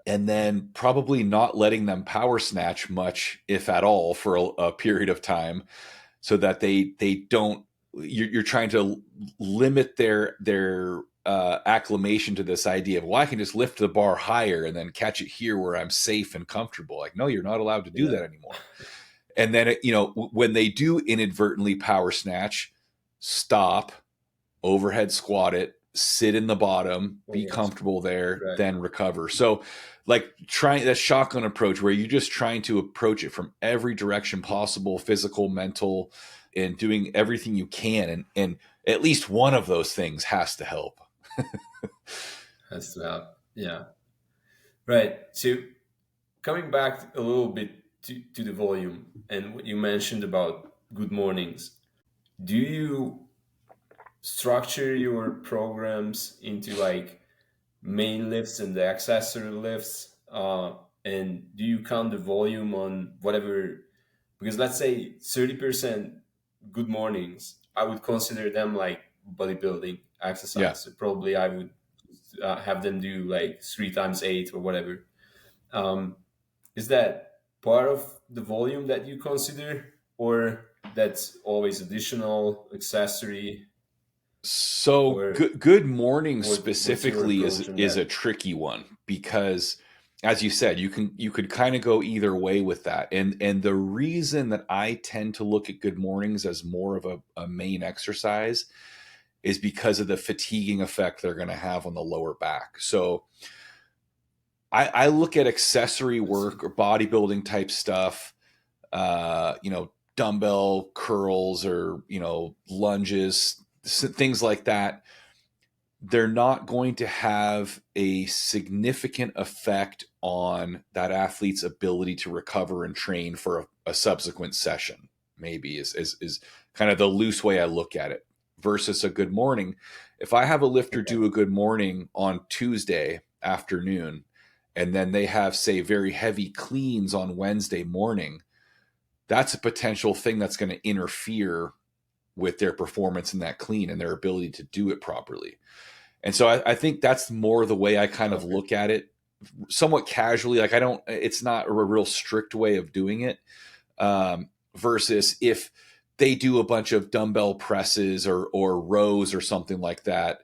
And then probably not letting them power snatch much, if at all, for a period of time, so that they don't. You're trying to limit their acclimation to this idea of, well, I can just lift the bar higher and then catch it here where I'm safe and comfortable. Like, no, you're not allowed to do Yeah. that anymore. And then when they do inadvertently power snatch, stop, overhead squat it, sit in the bottom, Oh, be yes. comfortable there, Right. then recover. So like trying that shotgun approach, where you're just trying to approach it from every direction possible, physical, mental, and doing everything you can, and at least one of those things has to help. Has to help. Yeah. Right. So coming back a little bit to the volume and what you mentioned about good mornings, do you structure your programs into like main lifts and the accessory lifts? And do you count the volume on whatever? Because let's say 30% good mornings, I would consider them like bodybuilding Yeah. exercise. So probably I would have them do like 3 times 8 or whatever. Um, is that part of the volume that you consider, or that's always additional accessory, So or good morning what's your specifically approach on is a that? tricky one because as you said, you could kind of go either way with that. And the reason that I tend to look at good mornings as more of a main exercise is because of the fatiguing effect they're going to have on the lower back. So I look at accessory I see. work or bodybuilding type stuff, dumbbell curls or, lunges, things like that. They're not going to have a significant effect on that athlete's ability to recover and train for a subsequent session, maybe is kind of the loose way I look at it versus a good morning. If I have a lifter Okay. do a good morning on Tuesday afternoon, and then they have, say, very heavy cleans on Wednesday morning, that's a potential thing that's going to interfere with their performance in that clean and their ability to do it properly. And so I think that's more the way I kind of Okay. look at it, somewhat casually. Like I don't, it's not a real strict way of doing it. Versus if they do a bunch of dumbbell presses or rows or something like that,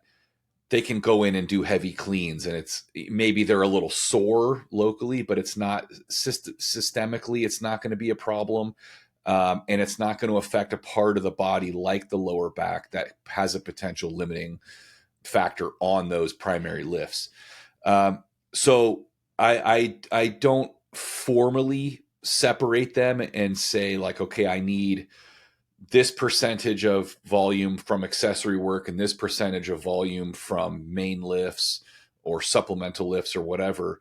they can go in and do heavy cleans, and it's maybe they're a little sore locally, but it's not systemically. It's not going to be a problem. And it's not going to affect a part of the body like the lower back that has a potential limiting factor on those primary lifts. So I don't formally separate them and say like, okay, I need this percentage of volume from accessory work and this percentage of volume from main lifts or supplemental lifts or whatever.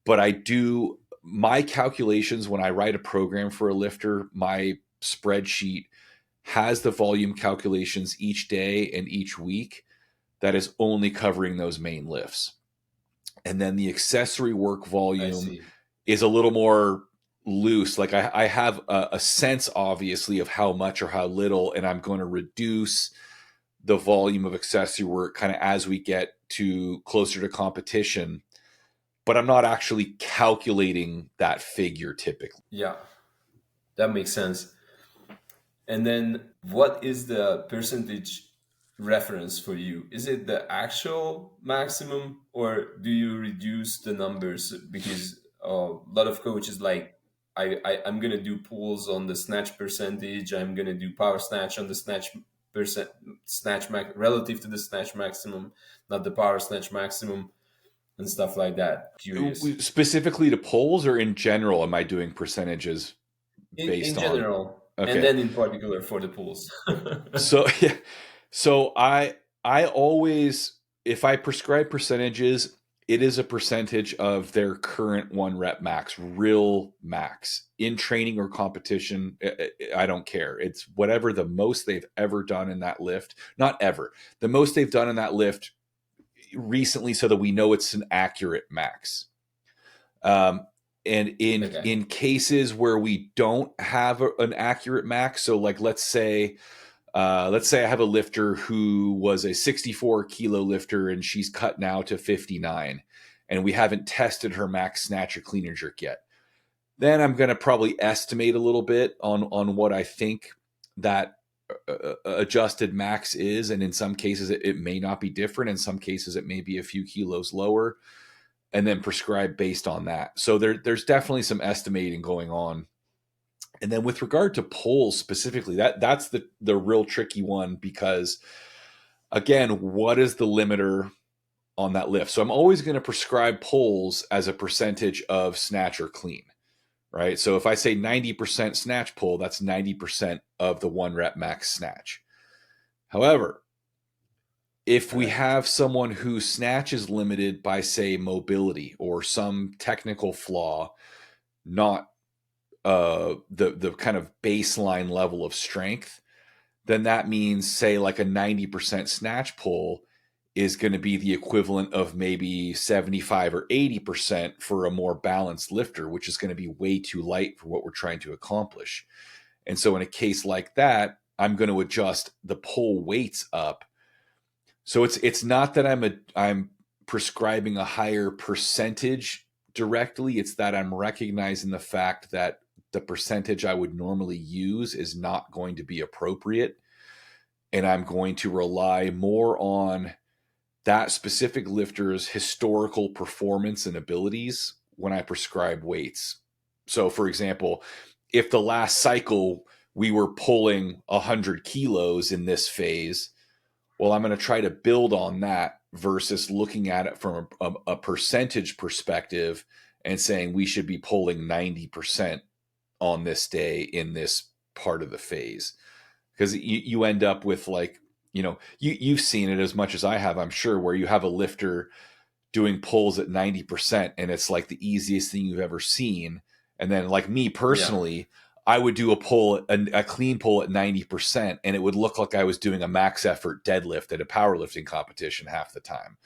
But I do my calculations when I write a program for a lifter, my spreadsheet has the volume calculations each day and each week that is only covering those main lifts. And then the accessory work I volume see. is a little more loose. Like I have a sense, obviously, of how much or how little, and I'm going to reduce the volume of accessory work kind of as we get to closer to competition. But I'm not actually calculating that figure typically. Yeah, that makes sense. And then what is the percentage reference for you? Is it the actual maximum, or do you reduce the numbers? Because a lot of coaches like, I'm gonna do pulls on the snatch percentage. I'm gonna do power snatch on the percent relative to the snatch maximum, not the power snatch maximum, and stuff like that. Curious. Specifically to polls or in general, am I doing percentages In based on? general, and Okay. then in particular for the pulls. So yeah, so I always if I prescribe percentages, it is a percentage of their current one rep max, real max in training or competition. I don't care. It's whatever the most they've ever done in that lift. Not ever. The most they've done in that lift recently, so that we know it's an accurate max. Um, and Okay. in cases where we don't have an accurate max, so like let's say I have a lifter who was a 64 kilo lifter and she's cut now to 59, and we haven't tested her max snatch or clean and jerk yet. Then I'm going to probably estimate a little bit on what I think that adjusted max is, and in some cases it may not be different. In some cases it may be a few kilos lower, and then prescribe based on that. So there's definitely some estimating going on. And then with regard to polls specifically, that's the real tricky one because again, what is the limiter on that lift? So I'm always going to prescribe polls as a percentage of snatch or clean, right? So if I say 90% snatch pull, that's 90% of the one rep max snatch. However, if we Right. have someone whose snatch is limited by, say, mobility or some technical flaw, not the kind of baseline level of strength, then that means, say, like a 90% snatch pull is going to be the equivalent of maybe 75 or 80% for a more balanced lifter, which is going to be way too light for what we're trying to accomplish. And so in a case like that, I'm going to adjust the pull weights up. So it's not that I'm prescribing a higher percentage directly. It's that I'm recognizing the fact that the percentage I would normally use is not going to be appropriate, and I'm going to rely more on that specific lifter's historical performance and abilities when I prescribe weights. So, for example, if the last cycle we were pulling 100 kilos in this phase, well, I'm going to try to build on that versus looking at it from a percentage perspective and saying we should be pulling 90% on this day in this part of the phase. Because you end up with, like, you've seen it as much as I have, I'm sure, where you have a lifter doing pulls at 90% and it's like the easiest thing you've ever seen. And then, like me Yeah. personally, I would do a clean pull at 90%, and it would look like I was doing a max effort deadlift at a powerlifting competition half the time.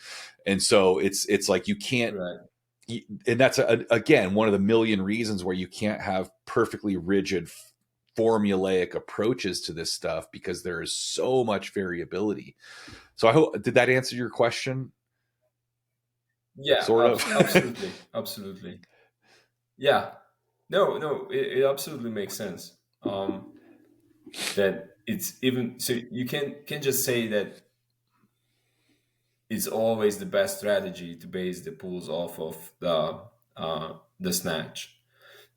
And so it's like you can't, Right. and that's again one of the million reasons where you can't have perfectly rigid formulaic approaches to this stuff, because there is so much variability. So I hope, did that answer your question? Yeah. Sort of. Absolutely. Absolutely. Yeah. No. No. It absolutely makes sense. That it's even so you can just say that it's always the best strategy to base the pulls off of the snatch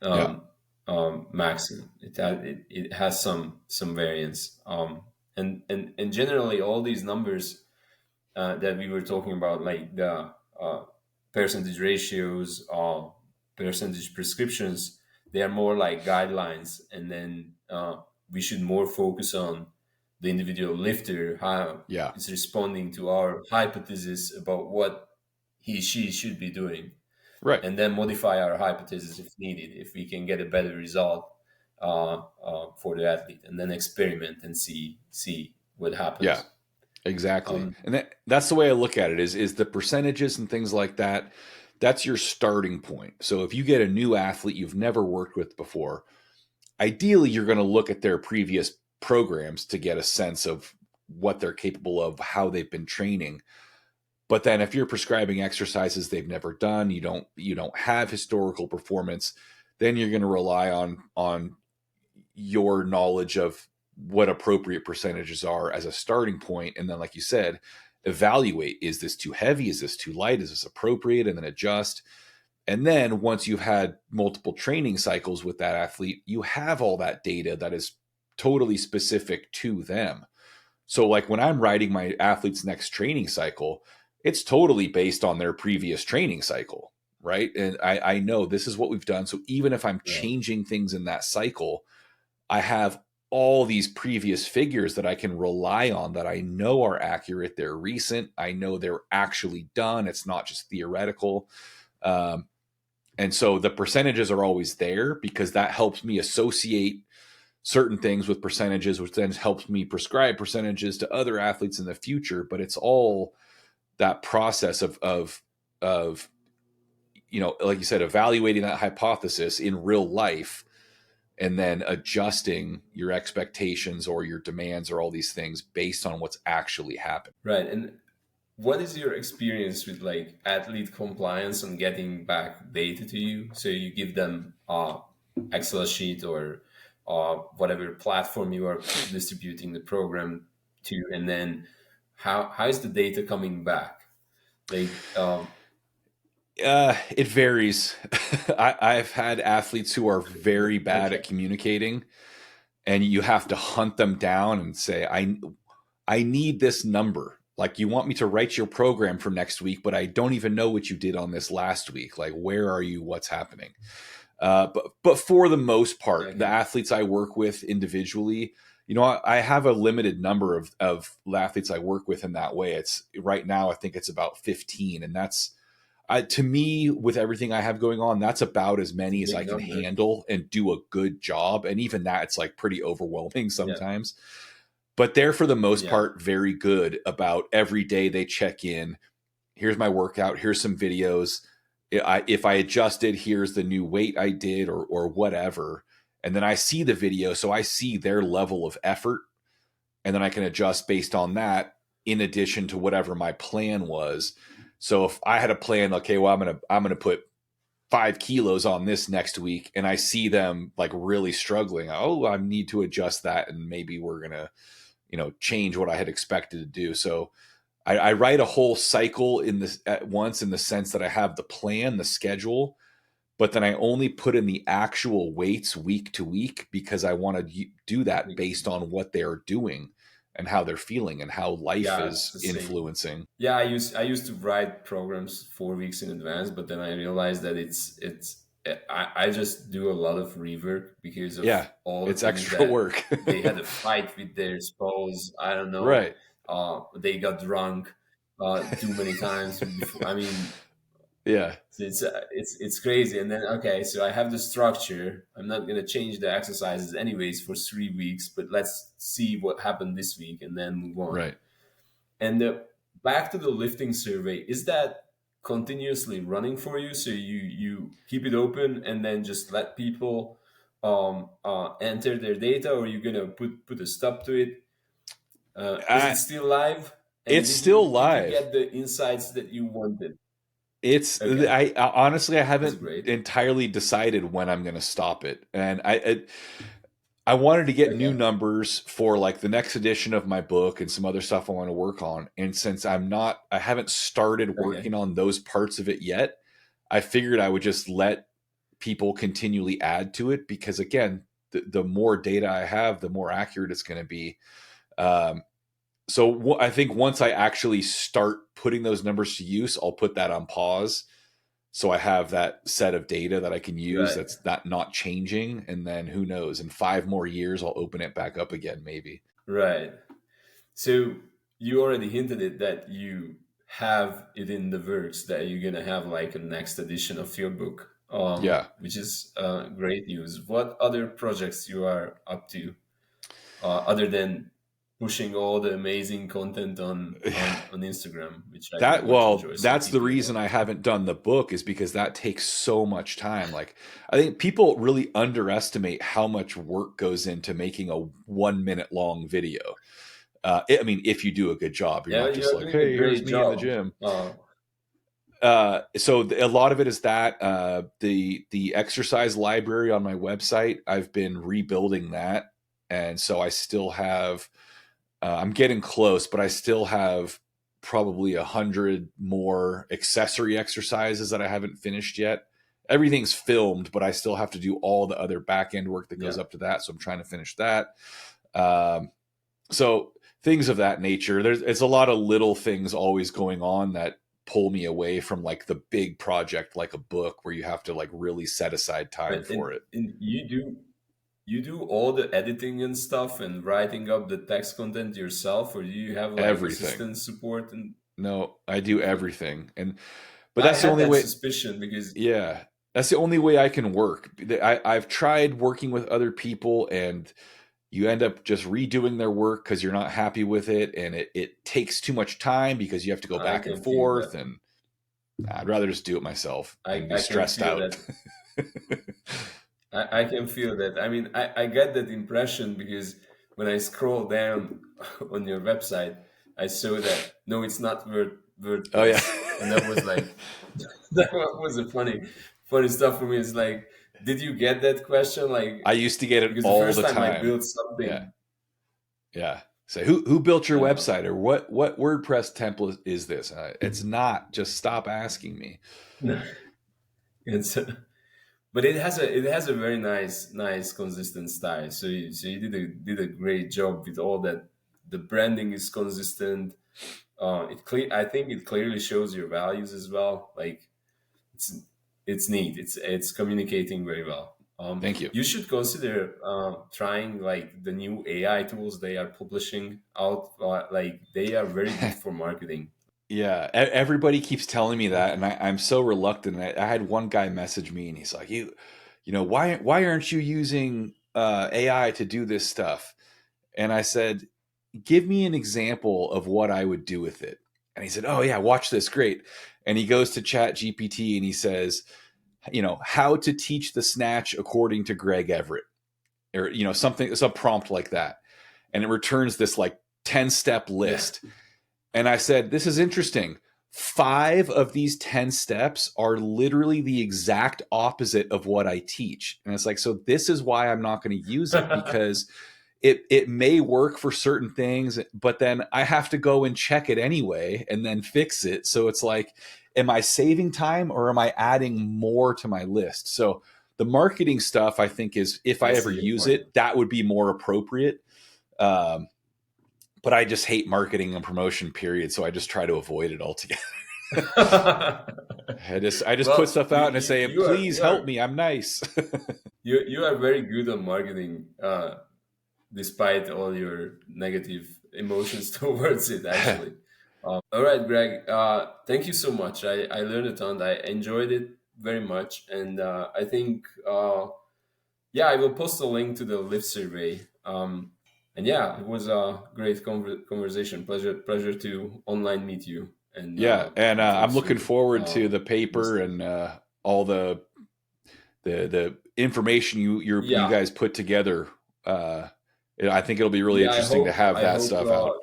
Yeah. um, maximum. It has some variance, and generally all these numbers that we were talking about, like the percentage ratios, percentage prescriptions, they are more like guidelines, and then we should more focus on the individual lifter, how Yeah. it's responding to our hypothesis about what she should be doing, Right. and then modify our hypothesis if needed, if we can get a better result for the athlete, and then experiment and see what Yeah. happens. Exactly. Um, And that's the way I look at it, is the percentages and things like that. That's your starting point. So if you get a new athlete you've never worked with before, ideally you're going to look at their previous programs to get a sense of what they're capable of, how they've been training. But then if you're prescribing exercises they've never done, you don't have historical performance, then you're going to rely on your knowledge of what appropriate percentages are as a starting point. And then, like you said, evaluate, is this too heavy? Is this too light? Is this appropriate? And then adjust. And then once you've had multiple training cycles with that athlete, you have all that data that is totally specific to them. So, like when I'm writing my athlete's next training cycle, it's totally based on their previous training cycle, right? And I know this is what we've done. So even if I'm yeah. changing things in that cycle, I have all these previous figures that I can rely on, that I know are accurate. They're recent. I know they're actually done. It's not just theoretical. Um, and so the percentages are always there, because that helps me associate certain things with percentages, which then helps me prescribe percentages to other athletes in the future. But it's all that process of like you said, evaluating that hypothesis in real life, and then adjusting your expectations or your demands or all these things based on what's actually happened. Right. And what is your experience with like athlete compliance on getting back data to you? So you give them Excel sheet or whatever platform you are distributing the program to, and then how is the data coming back? Like, It varies. I've had athletes who are very bad at okay, communicating, and you have to hunt them down and say, I need this number. Like, you want me to write your program for next week, but I don't even know what you did on this last week. Like, where are you? What's happening? But for the most part, the okay, athletes I work with individually, I have a limited number of athletes I work with in that way. It's right now, I think it's about 15. And that's, to me, with everything I have going on, that's about as It's a many as I big can number. handle and do a good job. And even that, it's like pretty overwhelming Yeah, sometimes. But they're, for the most yeah, part, very good about every day they check in. Here's my workout. Here's some videos. If I adjusted, here's the new weight I did, or whatever. And then I see the video, so I see their level of effort, and then I can adjust based on that in addition to whatever my plan was. So if I had a plan, okay, well, I'm gonna put 5 kilos on this next week, and I see them like really struggling. Oh, I need to adjust that, and maybe we're gonna, change what I had expected to do. So I write a whole cycle in this at once, in the sense that I have the plan, the schedule, but then I only put in the actual weights week to week, because I want to do that based on what they are doing and how they're feeling and how life yeah. It's is the same. influencing. Yeah, I used to write programs 4 weeks in advance, but then I realized that I just do a lot of rework because of Yeah, all the it's things extra that work. they had a fight with their spouse. I don't know. Right. They got drunk too many times before. I mean, Yeah. it's crazy. And then okay, so I have the structure. I'm not gonna change the exercises anyways for 3 weeks, but let's see what happened this week and then move on. Right. And back to the lifting survey, is that continuously running for you? So you keep it open and then just let people enter their data, or you're gonna put a stop to it? Is it I, still live? And it's did still you live. get the insights that you wanted? It's Okay, I honestly, I that's haven't great. entirely decided when I'm going to stop it, and I wanted to get new Okay, numbers for like the next edition of my book and some other stuff I want to work on. And since I haven't started okay, working on those parts of it yet, I figured I would just let people continually add to it, because again, the more data I have, the more accurate it's going to be. Um, so I think once I actually start putting those numbers to use, I'll put that on pause, so I have that set of data that I can use right, that's not changing. And then who knows, in 5 more years, I'll open it back up again, maybe. right. So you already hinted it that you have it in the works that you're gonna have like a next edition of your book, Yeah. which is great news. What other projects you are up to, other than pushing all the amazing content on Instagram, which I very much enjoy. So That's keep the doing reason that. I haven't done the book, is because that takes so much time. Like, I think people really underestimate how much work goes into making a 1 minute long video. I mean, if you do a good job, you're Yeah, not you just are like, doing a hey, here's great me in the job. gym. Uh, So a lot of it is that, the exercise library on my website, I've been rebuilding that, and so I still have, I'm getting close, but I still have probably 100 more accessory exercises that I haven't finished yet. Everything's filmed, but I still have to do all the other back end work that goes yeah, up to that. So I'm trying to finish that. Um, so things of that nature. It's a lot of little things always going on that pull me away from like the big project, like a book, where you have to like really set aside time right. for it. And you do all the editing and stuff and writing up the text content yourself, or do you have like Everything. assistant support? And No, I do okay, everything. But I that's the had only that way. suspicion because Yeah. That's the only way I can work. I've tried working with other people, and you end up just redoing their work because you're not happy with it. And it takes too much time because you have to go I back and can feel forth. that. And I'd rather just do it myself I, and be I can stressed feel out. that. I can feel that. I mean, I get that impression because when I scroll down on your website, I saw that no, it's not Oh, yeah. WordPress, and that was like that was a funny stuff for me. It's like, did you get that question? Like, I used to get it because the all first the time I time. built Yeah. something, Yeah. Say, who built your uh, website, or what WordPress template is this? It's not. Just stop asking me. it's but it has a very nice consistent style. So you did a great job with all that. The branding is consistent. I think it clearly shows your values as well. Like it's it's neat. It's communicating very well. Thank you. You should consider trying like the new AI tools they are publishing out. Like they are very good for marketing. Yeah, everybody keeps telling me that, and I'm so reluctant. I had one guy message me, and he's like, you know, why aren't you using AI to do this stuff?" And I said, "Give me an example of what I would do with it." And he said, "Oh yeah, watch this, great." And he goes to Chat GPT and he says, you know, how to teach the snatch according to Greg Everett, or you know, something, some prompt like that, and it returns this like 10-step Yeah. list. And I said, this is interesting. 5 of these 10 steps are literally the exact opposite of what I teach. And it's like, so this is why I'm not going to use it, because it may work for certain things, but then I have to go and check it anyway and then fix it. So it's like, am I saving time or am I adding more to my list? So the marketing stuff, I think, is if I I ever see your use point. it, that would be more appropriate. Um, but I just hate marketing and promotion, period. So I just try to avoid it altogether. I just put Well, stuff out and I say, please help me. I'm nice. you are very good on marketing, despite all your negative emotions towards it. Actually. All right, Greg. Thank you so much. I learned a ton. I enjoyed it very much, and I think yeah, I will post a link to the lift survey. And yeah, it was a great conversation. Pleasure to online meet you Yeah, and and talk I'm looking through forward to the this paper thing. and all the information you Yeah, guys put together. Uh, I think it'll be really yeah. interesting to have I that hope. stuff out.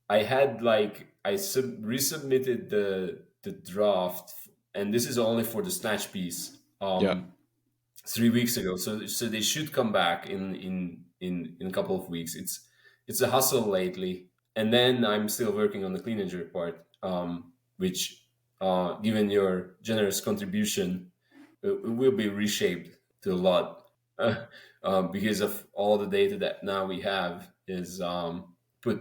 I had like resubmitted the draft, and this is only for the snatch piece. Yeah, 3 weeks ago. So they should come back in a couple of weeks. It's a hustle lately, and then I'm still working on the clean and jerk part, which, given your generous contribution, it will be reshaped to a lot, because of all the data that now we have is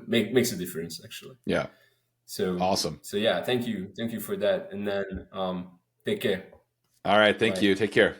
makes a difference actually. yeah, So awesome. so yeah, thank you for that, and then take care. All right, thank Bye. you. Take care.